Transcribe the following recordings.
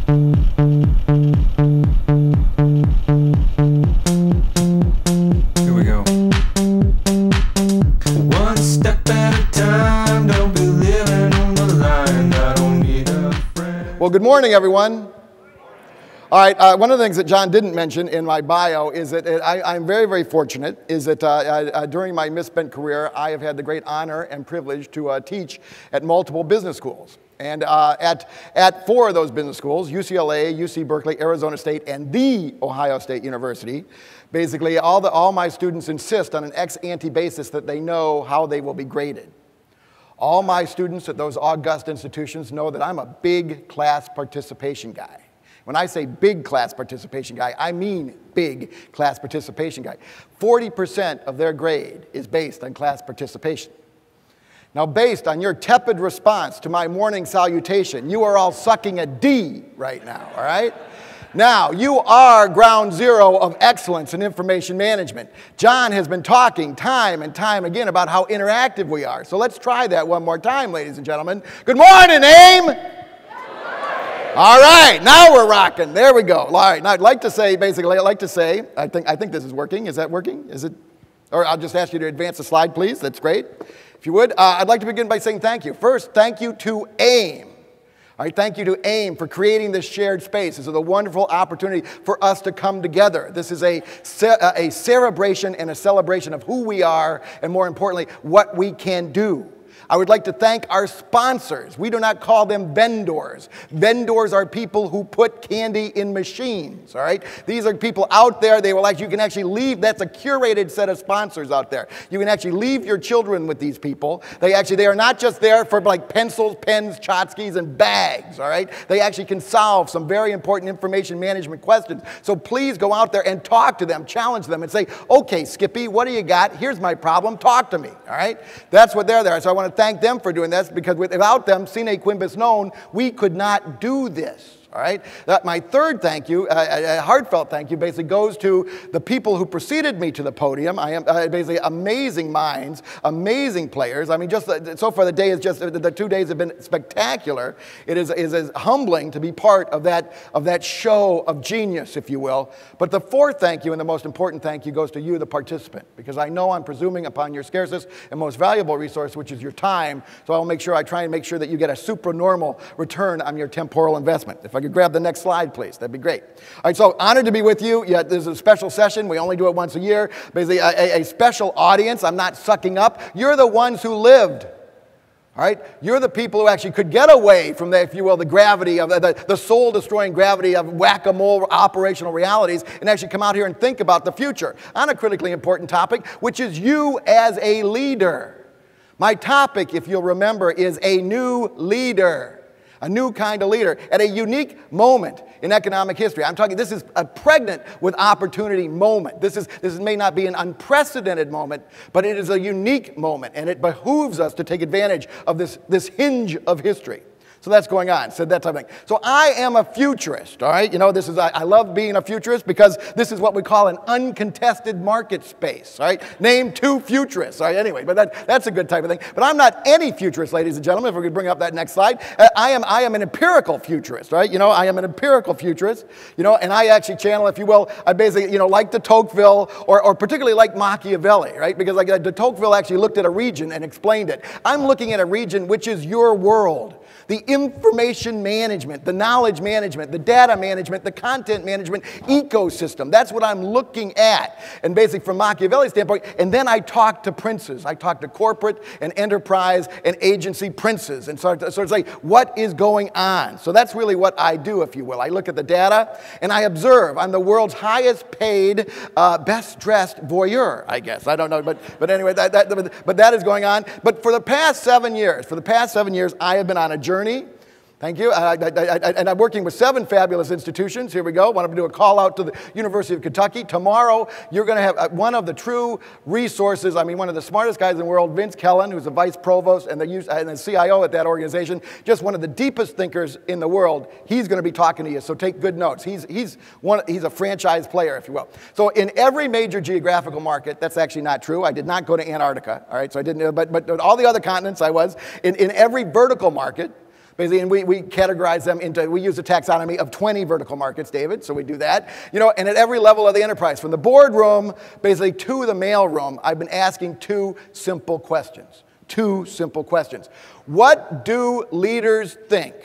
Here we go. One step at a time, don't be living on the line. I don't need a friend. Well, good morning, everyone. All right, one of the things that John didn't mention in my bio is that I'm very, very fortunate is that during my misspent career, I have had the great honor and privilege to teach at multiple business schools. And at 4 of those business schools, UCLA, UC Berkeley, Arizona State, and The Ohio State University, basically all my students insist on an ex-ante basis that they know how they will be graded. All my students at those august institutions know that I'm a big class participation guy. When I say big class participation guy, I mean big class participation guy. 40% of their grade is based on class participation. Now, based on your tepid response to my morning salutation, you are all sucking a D right now, all right? Now, you are ground zero of excellence in information management. John has been talking time and time again about how interactive we are. So let's try that one more time, ladies and gentlemen. Good morning, AIM! All right, now we're rocking. There we go. All right, now I'd like to say, basically, I think this is working. Is that working? Is it? Or I'll just ask you to advance the slide, please. That's great. If you would, I'd like to begin by saying thank you. First, thank you to AIM. All right, thank you to AIM for creating this shared space. This is a wonderful opportunity for us to come together. This is a celebration and a celebration of who we are, and more importantly, what we can do. I would like to thank our sponsors. We do not call them vendors. Vendors are people who put candy in machines, all right? These are people out there, you can actually leave, that's a curated set of sponsors out there. You can actually leave your children with these people. They are not just there for like pencils, pens, tchotchkes, and bags, all right? They actually can solve some very important information management questions. So please go out there and talk to them, challenge them, and say, okay, Skippy, what do you got? Here's my problem, talk to me, all right? That's what they're there. So I want to thank them for doing this, because without them, sine quimbus non, we could not do this. All right? My third thank you, a heartfelt thank you, basically goes to the people who preceded me to the podium. I am basically amazing minds, amazing players. I mean, just so far the 2 days have been spectacular. It is humbling to be part of that show of genius, if you will. But the fourth thank you and the most important thank you goes to you, the participant, because I know I'm presuming upon your scarcest and most valuable resource, which is your time. So I try and make sure that you get a supranormal return on your temporal investment. If I could grab the next slide, please. That'd be great. All right, so honored to be with you. Yeah, this is a special session. We only do it once a year. Basically, a special audience. I'm not sucking up. You're the ones who lived. All right? You're the people who actually could get away from the, if you will, the gravity of the soul-destroying gravity of whack-a-mole operational realities and actually come out here and think about the future on a critically important topic, which is you as a leader. My topic, if you'll remember, is a new leader. A new kind of leader at a unique moment in economic history. I'm talking, this is a pregnant with opportunity moment. This may not be an unprecedented moment, but it is a unique moment, and it behooves us to take advantage of this hinge of history. So that's going on, so that type of thing. So I am a futurist, all right? You know, I love being a futurist because this is what we call an uncontested market space, all right? Name 2 futurists, all right? Anyway, but that's a good type of thing. But I'm not any futurist, ladies and gentlemen, if we could bring up that next slide. I am an empirical futurist, right? You know, I am an empirical futurist, you know, and I actually channel, if you will, I basically, you know, like de Tocqueville or particularly like Machiavelli, right? Because like de Tocqueville actually looked at a region and explained it. I'm looking at a region which is your world. The information management, the knowledge management, the data management, the content management ecosystem. That's what I'm looking at. And basically from Machiavelli's standpoint, and then I talk to princes. I talk to corporate and enterprise and agency princes. And so it's like, what is going on? So that's really what I do, if you will. I look at the data and I observe. I'm the world's highest paid, best dressed voyeur, I guess. I don't know, but anyway, but that is going on. But for the past 7 years, I have been on a journey. Thank you. And I'm working with 7 fabulous institutions. Here we go. I want to do a call out to the University of Kentucky. Tomorrow, you're going to have one of the true resources. I mean, one of the smartest guys in the world, Vince Kellen, who's the vice provost and the CIO at that organization, just one of the deepest thinkers in the world. He's going to be talking to you, so take good notes. He's a franchise player, if you will. So in every major geographical market, that's actually not true. I did not go to Antarctica, all right? So I didn't, but all the other continents I was. In every vertical market, Basically, and we categorize them into, we use a taxonomy of 20 vertical markets, David, so we do that. You know, and at every level of the enterprise, from the boardroom, basically to the mailroom, I've been asking two simple questions. Two simple questions. What do leaders think?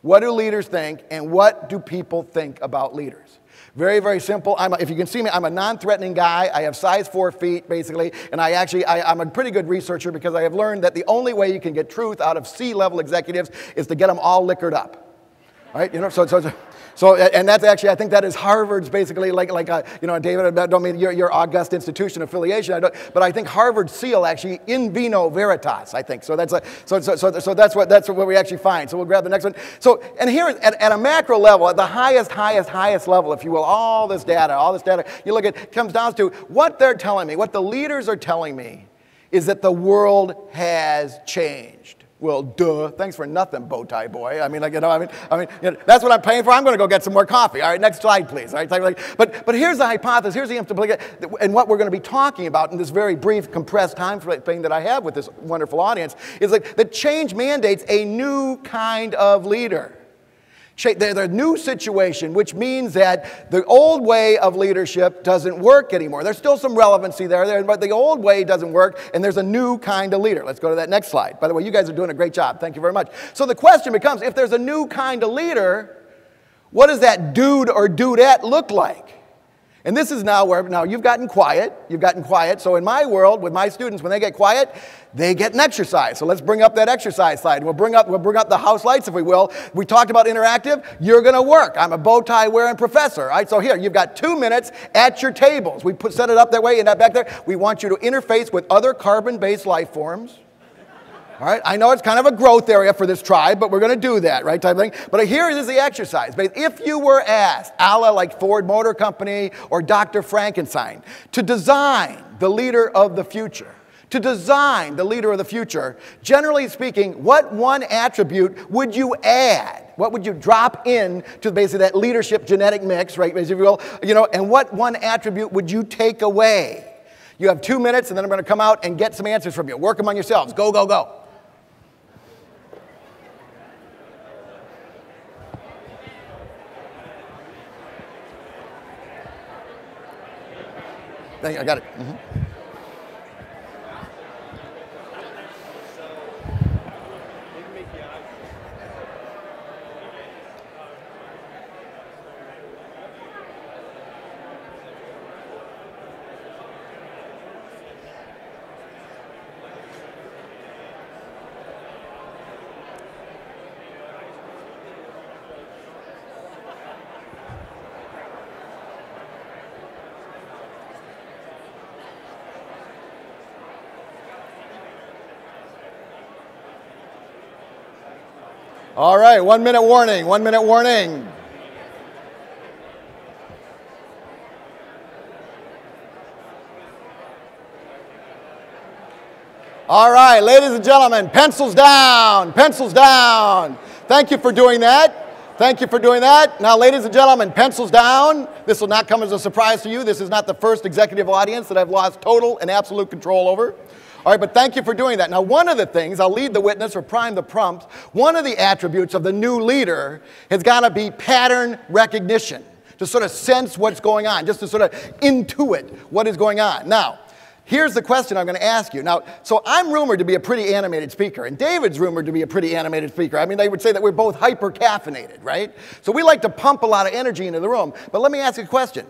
What do leaders think, and what do people think about leaders? Very, very simple. If you can see me, I'm a non-threatening guy. I have size 4 feet, basically, and I'm a pretty good researcher because I have learned that the only way you can get truth out of C-level executives is to get them all liquored up, right? You know, so, and that's actually, I think that is Harvard's basically you know, David, I don't mean your august institution affiliation, but I think Harvard's seal actually in vino veritas, I think. So that's what we actually find. So we'll grab the next one. So, and here at a macro level, at the highest level, if you will, all this data, you look at, it comes down to what they're telling me, what the leaders are telling me is that the world has changed. Well, duh. Thanks for nothing, bow tie boy. I mean, you know, that's what I'm paying for. I'm going to go get some more coffee. All right, next slide, please. All right, but here's the hypothesis. Here's the implication, and what we're going to be talking about in this very brief, compressed time thing that I have with this wonderful audience is like that change mandates a new kind of leader. There's a new situation, which means that the old way of leadership doesn't work anymore. There's still some relevancy there, but the old way doesn't work, and there's a new kind of leader. Let's go to that next slide. By the way, you guys are doing a great job. Thank you very much. So the question becomes, if there's a new kind of leader, what does that dude or dudette look like? And this is now you've gotten quiet. So in my world, with my students, when they get quiet, they get an exercise. So let's bring up that exercise slide. We'll bring up the house lights, if we will. We talked about interactive. You're going to work. I'm a bow tie wearing professor. All right. So here, you've got 2 minutes at your tables. We set it up that way and that back there. We want you to interface with other carbon-based life forms. All right, I know it's kind of a growth area for this tribe, but we're going to do that, right, type of thing. But here is the exercise. If you were asked, a la like Ford Motor Company or Dr. Frankenstein, to design the leader of the future, generally speaking, what one attribute would you add? What would you drop in to basically that leadership genetic mix, right, if you will, you know, and what one attribute would you take away? You have 2 minutes, and then I'm going to come out and get some answers from you. Work among yourselves. Go, go, go. I got it. Mm-hmm. All right, 1 minute warning, 1 minute warning. All right, ladies and gentlemen, pencils down, pencils down. Thank you for doing that. Thank you for doing that. Now, ladies and gentlemen, pencils down. This will not come as a surprise to you. This is not the first executive audience that I've lost total and absolute control over. All right, but thank you for doing that. Now, one of the things, I'll lead the witness or prime the prompt, one of the attributes of the new leader has got to be pattern recognition, to sort of sense what's going on, just to sort of intuit what is going on. Now, here's the question I'm going to ask you. Now, so I'm rumored to be a pretty animated speaker, and David's rumored to be a pretty animated speaker. I mean, they would say that we're both hyper-caffeinated, right? So we like to pump a lot of energy into the room. But let me ask you a question.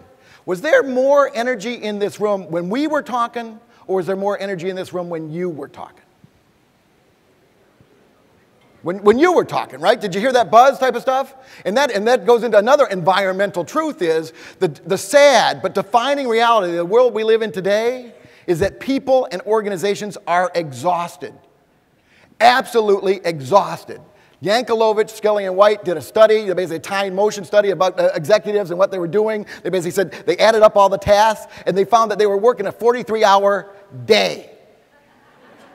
Was there more energy in this room when we were talking, or was there more energy in this room when you were talking? When you were talking, right? Did you hear that buzz type of stuff? And that goes into another environmental truth is the sad but defining reality of the world we live in today is that people and organizations are exhausted. Absolutely exhausted. Yankelovich, Skelly, and White did a study, basically a time motion study about executives and what they were doing. They basically said they added up all the tasks, and they found that they were working a 43-hour day.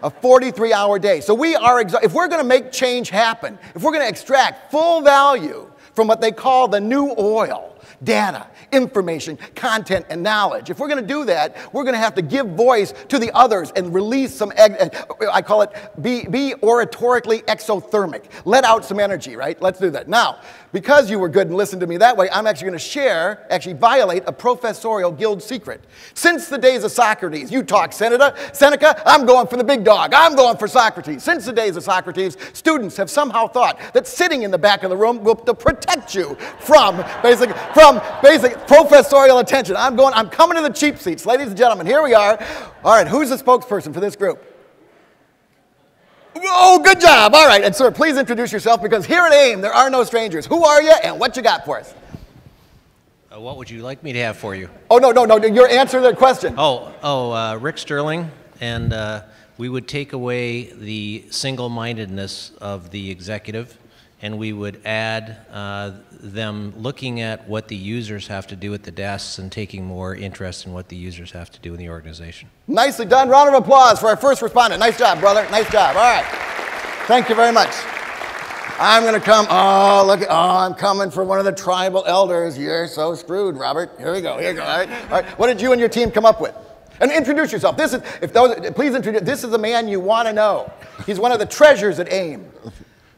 A 43-hour day. So we are if we're going to make change happen, if we're going to extract full value from what they call the new oil, data, information, content, and knowledge. If we're going to do that, we're going to have to give voice to the others and release some, I call it, be oratorically exothermic. Let out some energy, right? Let's do that. Now, because you were good and listened to me that way, I'm actually going to share, actually violate a professorial guild secret. Since the days of Socrates, you talk Seneca, I'm going for the big dog. I'm going for Socrates. Since the days of Socrates, students have somehow thought that sitting in the back of the room will protect you from basic professorial attention. I'm coming to the cheap seats. Ladies and gentlemen, here we are. All right, who's the spokesperson for this group? Oh, good job. All right, and sir, please introduce yourself, because here at AIM, there are no strangers. Who are you and what you got for us? What would you like me to have for you? Oh, no, your answer to the question. Rick Sterling, and we would take away the single-mindedness of the executive, and we would add them looking at what the users have to do at the desks and taking more interest in what the users have to do in the organization. Nicely done. Round of applause for our first respondent. Nice job, brother. Nice job. All right. Thank you very much. I'm going to come. I'm coming for one of the tribal elders. You're so screwed, Robert. Here we go. Here we go. All right. What did you and your team come up with? And introduce yourself. Please introduce. This is the man you want to know. He's one of the treasures at AIM.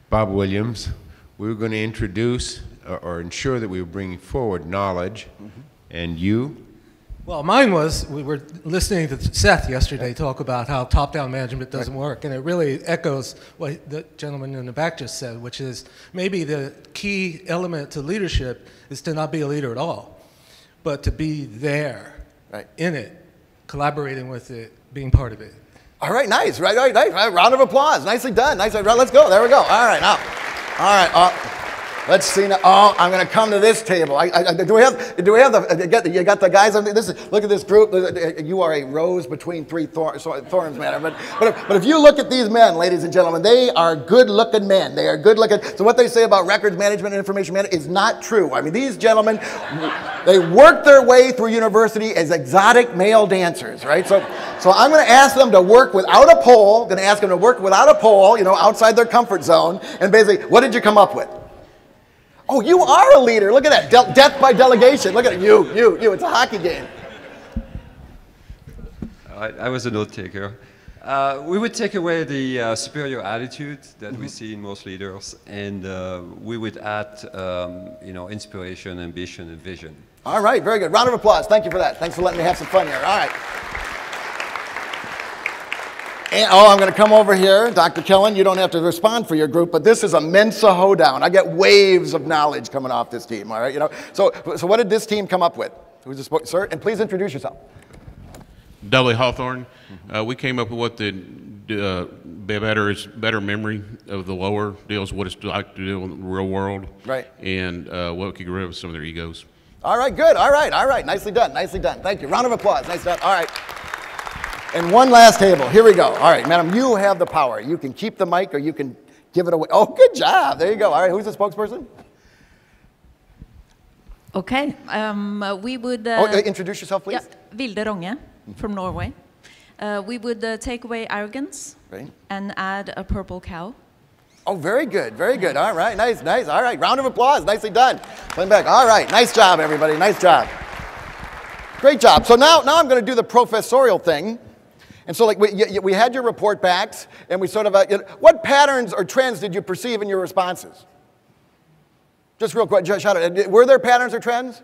Bob Williams. We were going to introduce or ensure that we were bringing forward knowledge. And you? Well, mine was, we were listening to Seth yesterday talk about how top-down management doesn't work, and it really echoes what the gentleman in the back just said, which is maybe the key element to leadership is to not be a leader at all, but to be there, in it, collaborating with it, being part of it. All right, nice. Right. Round of applause. Nicely done. Nice. Let's go. There we go. All right, now. All right. Let's see now. Oh, I'm going to come to this table. Do we have you got the guys? Look at this group. You are a rose between three thorns, man. But if you look at these men, ladies and gentlemen, they are good-looking men. They are good-looking. So what they say about records management and information management is not true. I mean, these gentlemen, they worked their way through university as exotic male dancers, right? So I'm going to ask them to work without a pole. Going to ask them to work without a pole, outside their comfort zone. And basically, what did you come up with? Oh, you are a leader. Look at that. Death by delegation. Look at it. You. It's a hockey game. I was a note taker. We would take away the superior attitude that we see in most leaders, and we would add, inspiration, ambition, and vision. All right. Very good. Round of applause. Thank you for that. Thanks for letting me have some fun here. All right. And, I'm going to come over here. Dr. Kellen, you don't have to respond for your group, but this is a Mensa hoedown. I get waves of knowledge coming off this team, all right? So what did this team come up with? Who's the sir? And please introduce yourself. Dudley Hawthorne. We came up with what the better memory of the lower deals, what it's like to deal in the real world. Right. And what could get rid of some of their egos. All right, good. All right. Nicely done. Thank you. Round of applause. Nice done. All right. And one last table. Here we go. All right, madam, you have the power. You can keep the mic or you can give it away. Oh, good job. There you go. All right, who's the spokesperson? Okay. We would... introduce yourself, please. Yeah, Vilde Ronge from Norway. We would take away arrogance and add a purple cow. Oh, very good. All right, nice. All right, round of applause. Nicely done. Come back. All right, nice job, everybody. Nice job. Great job. So now I'm going to do the professorial thing. And so we had your report backs, and we sort of, what patterns or trends did you perceive in your responses? Just real quick, shout out. Were there patterns or trends?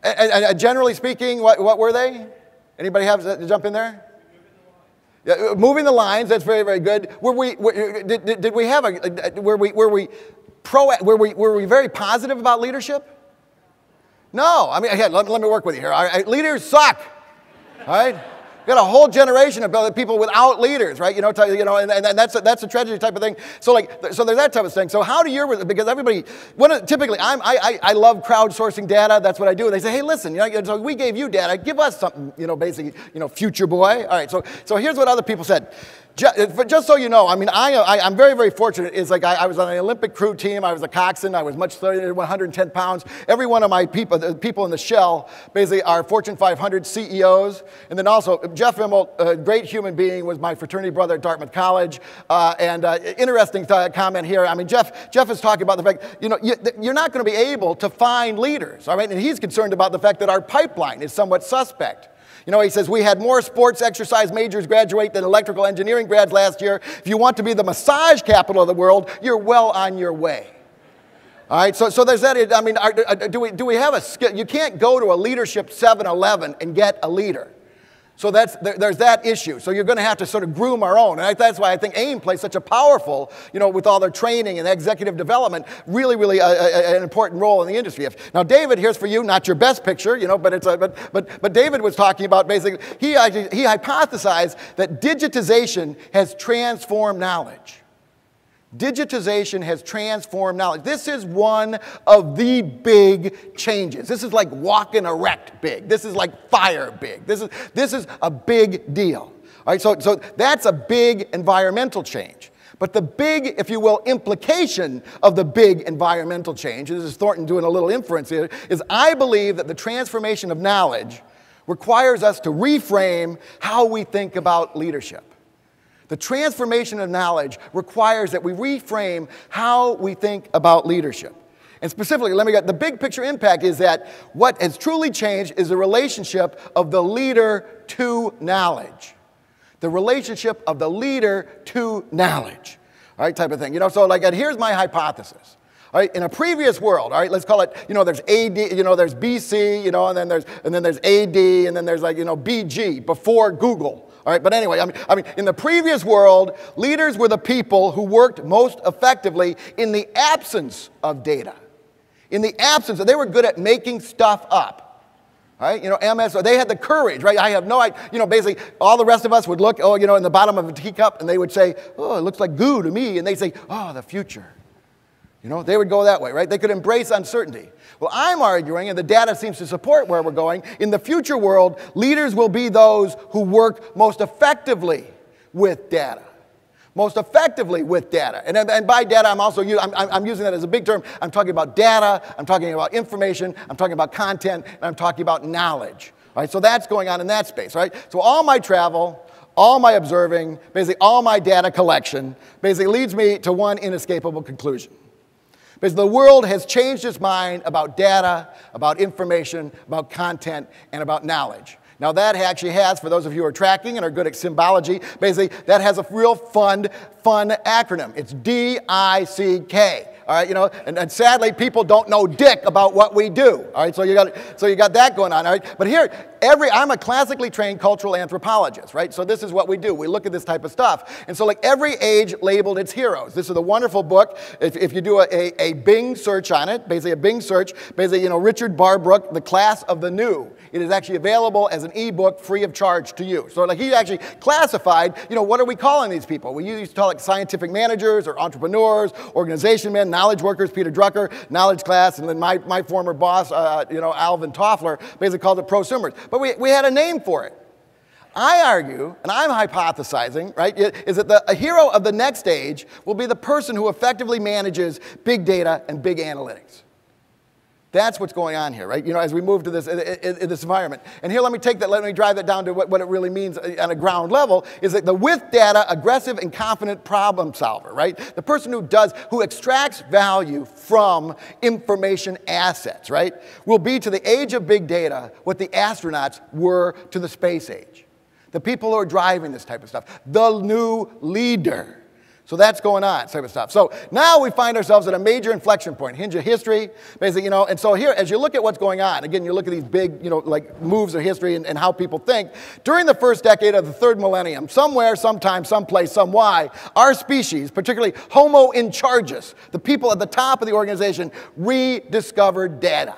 And generally speaking, what were they? Anybody have to jump in there? Yeah, moving the lines, that's very, very good. Were we very positive about leadership? No. I mean, let me work with you here. All right? Leaders suck. All right? We've got a whole generation of people without leaders, right? And that's a tragedy type of thing. So there's that type of thing. So how do you, because everybody, typically I love crowdsourcing data. That's what I do. And they say, hey, listen, so we gave you data. Give us something, basically, future boy. All right. So here's what other people said. Just so you know, I mean, I'm very, very fortunate. It's like I was on an Olympic crew team. I was a coxswain. I was much 110 pounds. Every one of my people, the people in the shell, basically are Fortune 500 CEOs. And then also, Jeff Immelt, a great human being, was my fraternity brother at Dartmouth College. Interesting comment here. I mean, Jeff is talking about the fact, you know, you're not going to be able to find leaders, all right? And he's concerned about the fact that our pipeline is somewhat suspect. You know, he says, we had more sports exercise majors graduate than electrical engineering grads last year. If you want to be the massage capital of the world, you're well on your way. All right, so there's that. I mean, do we have a skill? You can't go to a leadership 7-Eleven and get a leader. So there's that issue. So you're going to have to sort of groom our own. And that's why I think AIM plays such a powerful, you know, with all their training and executive development, really, really an important role in the industry. Now, David, here's for you, not your best picture, you know, but but David was talking about basically, he hypothesized that digitization has transformed knowledge. Digitization has transformed knowledge. This is one of the big changes. This is like walking erect big. This is like fire big. This is a big deal. All right, so that's a big environmental change. But the big, if you will, implication of the big environmental change, this is Thornton doing a little inference here, is I believe that the transformation of knowledge requires us to reframe how we think about leadership. The transformation of knowledge requires that we reframe how we think about leadership. And specifically, the big picture impact is that what has truly changed is the relationship of the leader to knowledge. The relationship of the leader to knowledge, all right, type of thing. You know, so like, and here's my hypothesis. All right, in a previous world, all right, let's call it, you know, there's AD, you know, there's BC, you know, and then there's AD, and then there's like, you know, BG, before Google. All right, but anyway, I mean, in the previous world, leaders were the people who worked most effectively in the absence of data. In the absence, they were good at making stuff up. All right, you know, MS, they had the courage, right? I have no idea, you know, basically all the rest of us would look, oh, you know, in the bottom of a teacup, and they would say, oh, it looks like goo to me, and they'd say, oh, the future. You know, they would go that way, right? They could embrace uncertainty. Well, I'm arguing, and the data seems to support where we're going, in the future world, leaders will be those who work most effectively with data. Most effectively with data. And by data, I'm using that as a big term. I'm talking about data, I'm talking about information, I'm talking about content, and I'm talking about knowledge. All right, so that's going on in that space, right? So all my travel, all my observing, basically all my data collection, basically leads me to one inescapable conclusion. Because the world has changed its mind about data, about information, about content, and about knowledge. Now that actually has, for those of you who are tracking and are good at symbology, basically that has a real fun acronym. It's DICK. All right, you know, and sadly people don't know dick about what we do. All right, so you got that going on. All right, but here I'm a classically trained cultural anthropologist, right? So this is what we do. We look at this type of stuff, and so like every age labeled its heroes. This is a wonderful book. If you do a Bing search on it, basically a Bing search, basically you know Richard Barbrook, The Class of the New. It is actually available as an ebook free of charge to you. So like he actually classified, you know, what are we calling these people? We used to call it scientific managers or entrepreneurs, organization men, knowledge workers, Peter Drucker, knowledge class, and then my former boss, you know, Alvin Toffler, basically called it prosumers. But we had a name for it. I argue, and I'm hypothesizing, right, is that a hero of the next age will be the person who effectively manages big data and big analytics. That's what's going on here, right? You know, as we move to this environment. And here, let me drive that down to what it really means on a ground level, is that the with data, aggressive and confident problem solver, right? The person who extracts value from information assets, right? Will be to the age of big data what the astronauts were to the space age. The people who are driving this type of stuff. The new leader. So that's going on, type of stuff. So now we find ourselves at a major inflection point, hinge of history, basically, you know, and so here, as you look at what's going on, again, you look at these big, you know, like moves of history and how people think. During the first decade of the third millennium, somewhere, sometime, someplace, some why, our species, particularly Homo in charges, the people at the top of the organization, rediscovered data.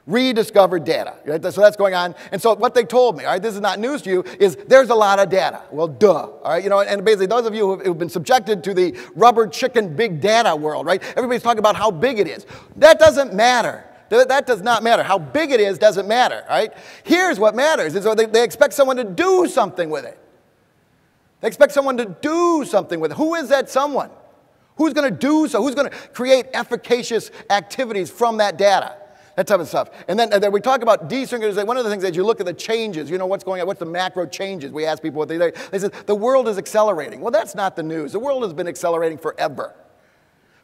Rediscovered data, right? So that's going on. And so what they told me, all right, this is not news to you, is there's a lot of data. Well, duh, all right, you know, and basically those of you who've been subjected to the rubber chicken big data world, right? Everybody's talking about how big it is. That doesn't matter. That does not matter. How big it is doesn't matter, right? Here's what matters, is they expect someone to do something with it. They expect someone to do something with it. Who is that someone? Who's going to do so? Who's going to create efficacious activities from that data? That type of stuff. And then we talk about desynchronization. One of the things is you look at the changes, you know, what's going on, what's the macro changes. We ask people what they say. They say, the world is accelerating. Well, that's not the news. The world has been accelerating forever.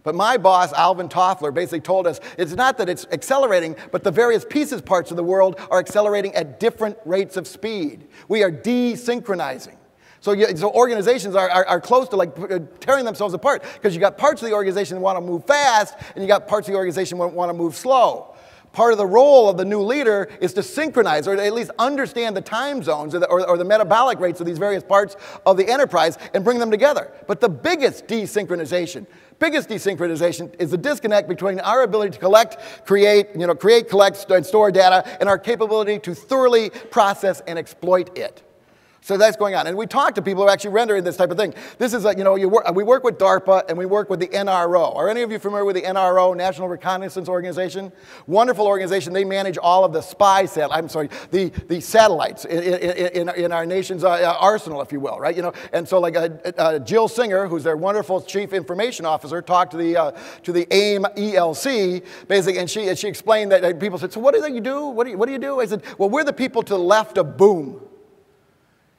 But my boss, Alvin Toffler, basically told us it's not that it's accelerating, but the various pieces, parts of the world are accelerating at different rates of speed. We are desynchronizing. So organizations are close to like tearing themselves apart because you got parts of the organization that want to move fast and you got parts of the organization that want to move slow. Part of the role of the new leader is to synchronize or to at least understand the time zones or the metabolic rates of these various parts of the enterprise and bring them together. But the biggest desynchronization is the disconnect between our ability to collect, collect, and store data and our capability to thoroughly process and exploit it. So that's going on. And we talk to people who are actually rendering this type of thing. This is, we work with DARPA and we work with the NRO. Are any of you familiar with the NRO, National Reconnaissance Organization? Wonderful organization. They manage all of the the satellites in our nation's arsenal, if you will, right? And so like Jill Singer, who's their wonderful chief information officer, talked to the AIIM13, basically, and she explained that people said, so what is it you do? What do you do? I said, well, we're the people to the left of boom.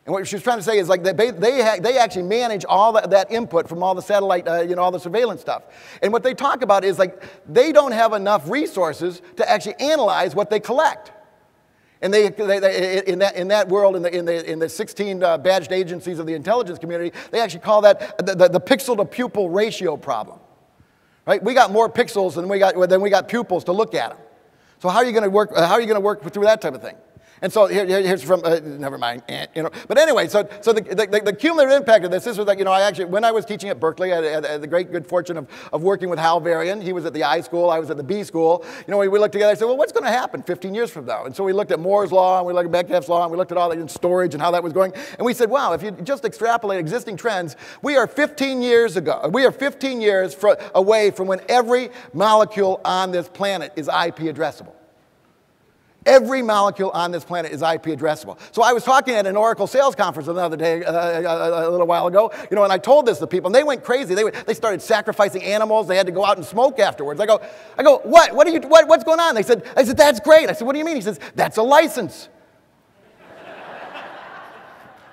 And what she was trying to say is like they actually manage all that input from all the satellite, all the surveillance stuff. And what they talk about is like they don't have enough resources to actually analyze what they collect. And in that world, in the 16 badged agencies of the intelligence community, they actually call that the pixel to pupil ratio problem. Right? We got more pixels than we got pupils to look at them. So how are you going to work? How are you going to work through that type of thing? And so here's from, never mind, But anyway, so the cumulative impact of this was like, when I was teaching at Berkeley, I had the great good fortune of working with Hal Varian. He was at the I school, I was at the B school. We looked together, I said, well, what's going to happen 15 years from now? And so we looked at Moore's law, and we looked at Metcalfe's law, and we looked at all that in storage and how that was going. And we said, wow, if you just extrapolate existing trends, we are 15 years away from when every molecule on this planet is IP addressable. Every molecule on this planet is IP addressable. So I was talking at an Oracle sales conference another day, a little while ago, and I told this to people, and they went crazy. They started sacrificing animals. They had to go out and smoke afterwards. I go, what's going on? I said, that's great. I said, what do you mean? He says, that's a license.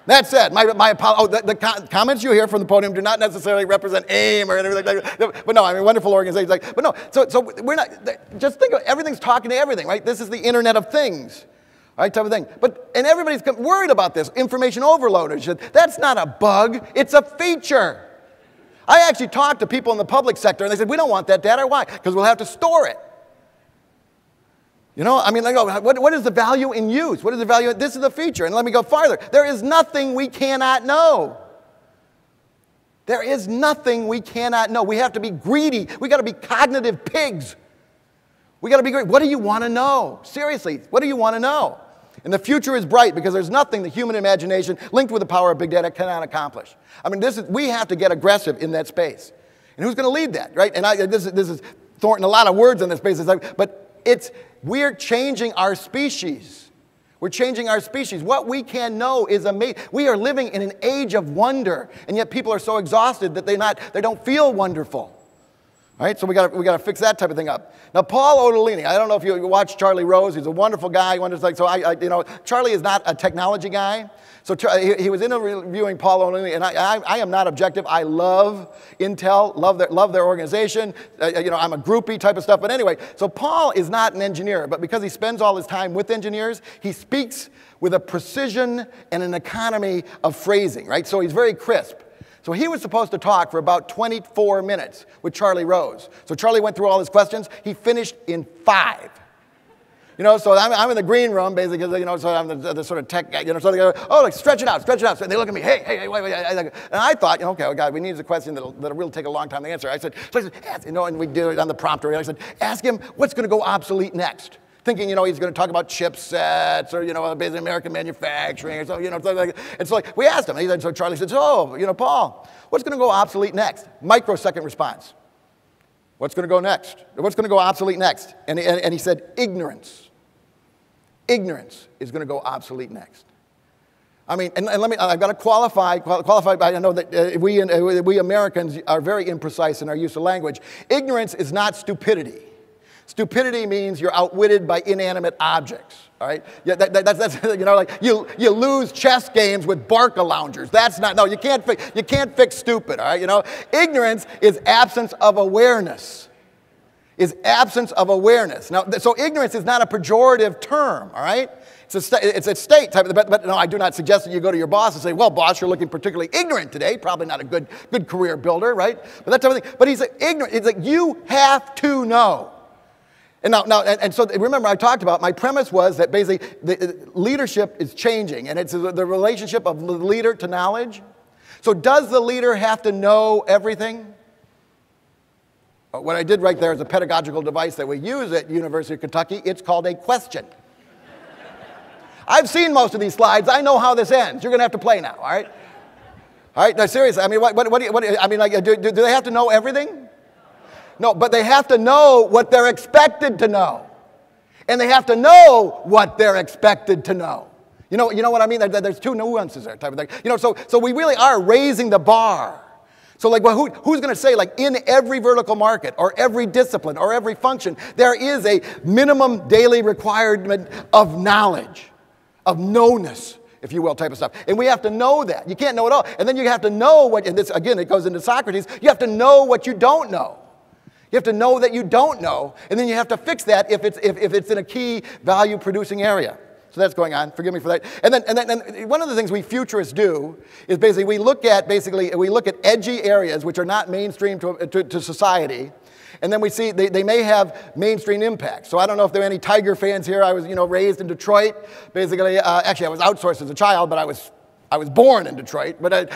That said, the comments you hear from the podium do not necessarily represent AIM or anything like that. But no, I mean, wonderful organizations. But no, so we're not, just think of everything's talking to everything, right? This is the Internet of Things, right, type of thing. And everybody's worried about this, information overload. That's not a bug, it's a feature. I actually talked to people in the public sector, and they said, we don't want that data. Why? Because we'll have to store it. What is the value in use? What is the value? This is the feature. And let me go farther. There is nothing we cannot know. There is nothing we cannot know. We have to be greedy. We got to be cognitive pigs. We got to be greedy. What do you want to know? Seriously, what do you want to know? And the future is bright because there's nothing the human imagination linked with the power of big data cannot accomplish. We have to get aggressive in that space. And who's going to lead that, right? And this is Thornton, a lot of words in this space, but we're changing our species. We're changing our species. What we can know is amazing. We are living in an age of wonder, and yet people are so exhausted that they don't feel wonderful. All right, so we got to fix that type of thing up. Now, Paul Otellini, I don't know if you watch Charlie Rose. He's a wonderful guy. Charlie is not a technology guy. So he was interviewing Paul Otellini, and I am not objective. I love Intel, love their organization. I'm a groupie type of stuff. But anyway, so Paul is not an engineer, but because he spends all his time with engineers, he speaks with a precision and an economy of phrasing, right? So he's very crisp. So he was supposed to talk for about 24 minutes with Charlie Rose. So Charlie went through all his questions. He finished in 5. So I'm in the green room, basically, so I'm the sort of tech guy, so they go, stretch it out. So they look at me, hey, wait. And I thought, okay, God, we need a question that'll really take a long time to answer. I said, ask, and we did it on the prompter. I said, ask him what's going to go obsolete next. Thinking, he's going to talk about chipsets or, basically American manufacturing or something, And so we asked him. So Charlie said, Paul, what's going to go obsolete next? Microsecond response. What's going to go next? What's going to go obsolete next? And he said, ignorance. Ignorance is going to go obsolete next. I mean, and let me, I've got to qualify by, I know that we Americans are very imprecise in our use of language. Ignorance is not stupidity. Stupidity means you're outwitted by inanimate objects, all right? Yeah, that's you know, like you lose chess games with Barca loungers. That's not, no, you can't fix stupid, all right? You know, ignorance is absence of awareness. Is absence of awareness. Now, so ignorance is not a pejorative term, all right? It's a state type of, but no, I do not suggest that you go to your boss and say, well, boss, you're looking particularly ignorant today. Probably not a good career builder, right? But that type of thing. But he's ignorant. It's like you have to know. And now, so remember, I talked about, my premise was that basically the leadership is changing, and it's the relationship of the leader to knowledge. So does the leader have to know everything? What I did right there is a pedagogical device that we use at University of Kentucky. It's called a question. I've seen most of these slides. I know how this ends. You're going to have to play now, all right? All right, now seriously, I mean, I mean, like, do they have to know everything? No, but they have to know what they're expected to know. And they have to know what they're expected to know. You know what I mean? There's two nuances there, type of thing. You know, so we really are raising the bar. So like, well, who's going to say, like, in every vertical market or every discipline or every function, there is a minimum daily requirement of knowledge, of knownness, if you will, type of stuff. And we have to know that. You can't know it all. And then you have to know what, and this, again, it goes into Socrates, you have to know what you don't know. You have to know that you don't know, and then you have to fix that if it's in a key value-producing area. So that's going on. Forgive me for that. And then one of the things we futurists do is basically we look at edgy areas which are not mainstream to society, and then we see they may have mainstream impact. So I don't know if there are any Tiger fans here. I was raised in Detroit. Basically, actually I was outsourced as a child, but I was born in Detroit. But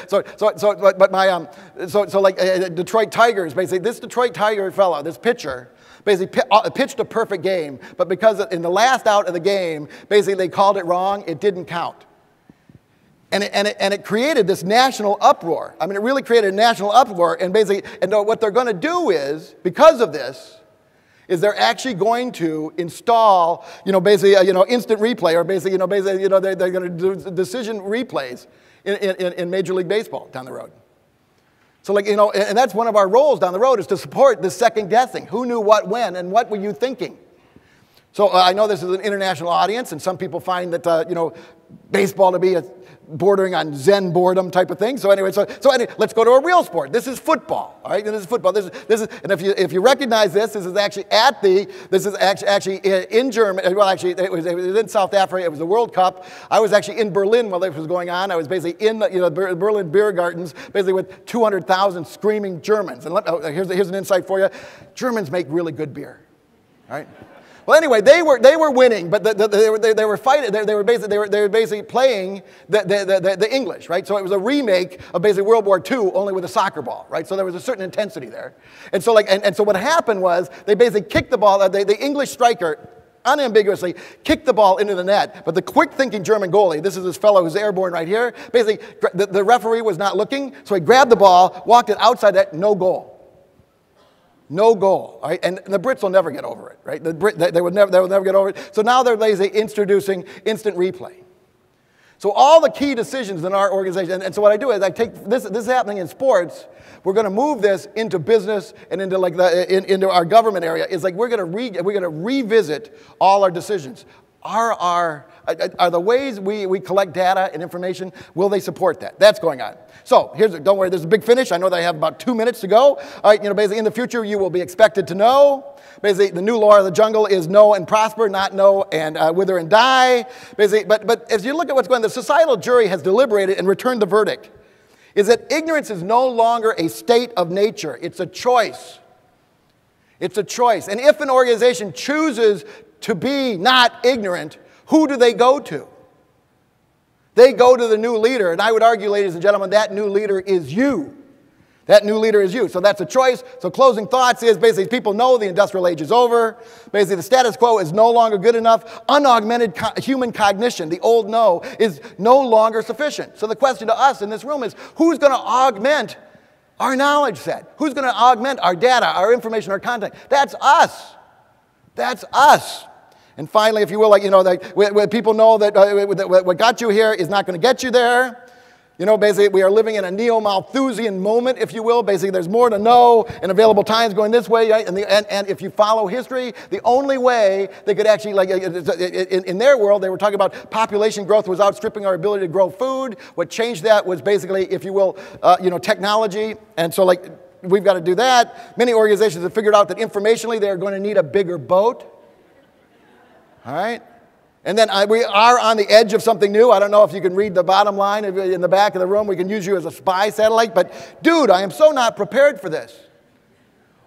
Detroit Tigers, basically this Detroit Tiger fellow, this pitcher, basically pitched a perfect game, but because in the last out of the game, basically they called it wrong, it didn't count. And it created this national uproar. I mean, it really created a national uproar, and what they're going to do is, because of this, is they're actually going to install, instant replay, or they're going to do decision replays in Major League Baseball down the road. So and that's one of our roles down the road, is to support this second guessing. Who knew what when, and what were you thinking? So I know this is an international audience, and some people find that, baseball to be bordering on Zen boredom type of thing. So anyway, let's go to a real sport. This is football, all right? This is football. This is, and if you recognize this is actually in Germany. Well, actually, it was in South Africa. It was the World Cup. I was actually in Berlin while this was going on. I was basically in the Berlin beer gardens, basically with 200,000 screaming Germans. And here's an insight for you: Germans make really good beer, all right? Well, anyway, they were winning, but they were fighting. They were basically playing the English, right? So it was a remake of basically World War II, only with a soccer ball, right? So there was a certain intensity there, and so so what happened was they basically kicked the ball. The English striker unambiguously kicked the ball into the net, but the quick-thinking German goalie, this is this fellow who's airborne right here. Basically, the referee was not looking, so he grabbed the ball, walked it outside that, no goal. No goal, right? And the Brits will never get over it, right? They will never get over it. So now they're introducing instant replay. So all the key decisions in our organization, and so what I do is I take this is happening in sports. We're going to move this into business and into into our government area. It's like we're going to revisit all our decisions. Are the ways we collect data and information, will they support that? That's going on. So don't worry, there's a big finish. I know that I have about 2 minutes to go. All right, basically in the future you will be expected to know. Basically the new law of the jungle is know and prosper, not know and wither and die. Basically, but as you look at what's going on, the societal jury has deliberated and returned the verdict, is that ignorance is no longer a state of nature. It's a choice. It's a choice. And if an organization chooses to be not ignorant, who do they go to? They go to the new leader, and I would argue, ladies and gentlemen, that new leader is you. That new leader is you. So that's a choice. So closing thoughts is basically people know the industrial age is over. Basically the status quo is no longer good enough. Unaugmented human cognition, the old know, is no longer sufficient. So the question to us in this room is, who's going to augment our knowledge set? Who's going to augment our data, our information, our content? That's us. That's us. And finally, if you will, like, you know, when people know that what got you here is not going to get you there. You know, basically, we are living in a neo-Malthusian moment, if you will. Basically, there's more to know, and available time's going this way. Right? And if you follow history, the only way they could actually, like, in their world, they were talking about population growth was outstripping our ability to grow food. What changed that was basically, if you will, you know, technology. And so, like, we've got to do that. Many organizations have figured out that informationally, they're going to need a bigger boat. All right? And then we are on the edge of something new. I don't know if you can read the bottom line in the back of the room. We can use you as a spy satellite. But, dude, I am so not prepared for this.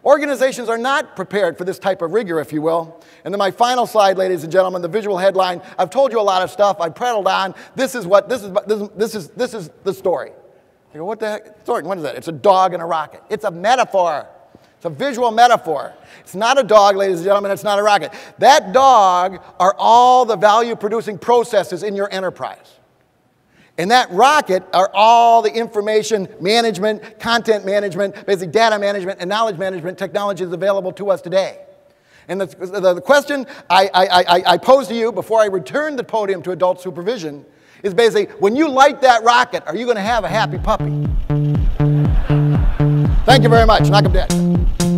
Organizations are not prepared for this type of rigor, if you will. And then my final slide, ladies and gentlemen, the visual headline. I've told you a lot of stuff. I prattled on. This is the story. You go, what the heck? Thornton, what is that? It's a dog and a rocket. It's a metaphor. It's a visual metaphor. It's not a dog, ladies and gentlemen. It's not a rocket. That dog are all the value-producing processes in your enterprise. And that rocket are all the information management, content management, basically data management and knowledge management technologies available to us today. And the question I pose to you before I return the podium to adult supervision is basically, when you light that rocket, are you going to have a happy puppy? Thank you very much. Knock 'em dead.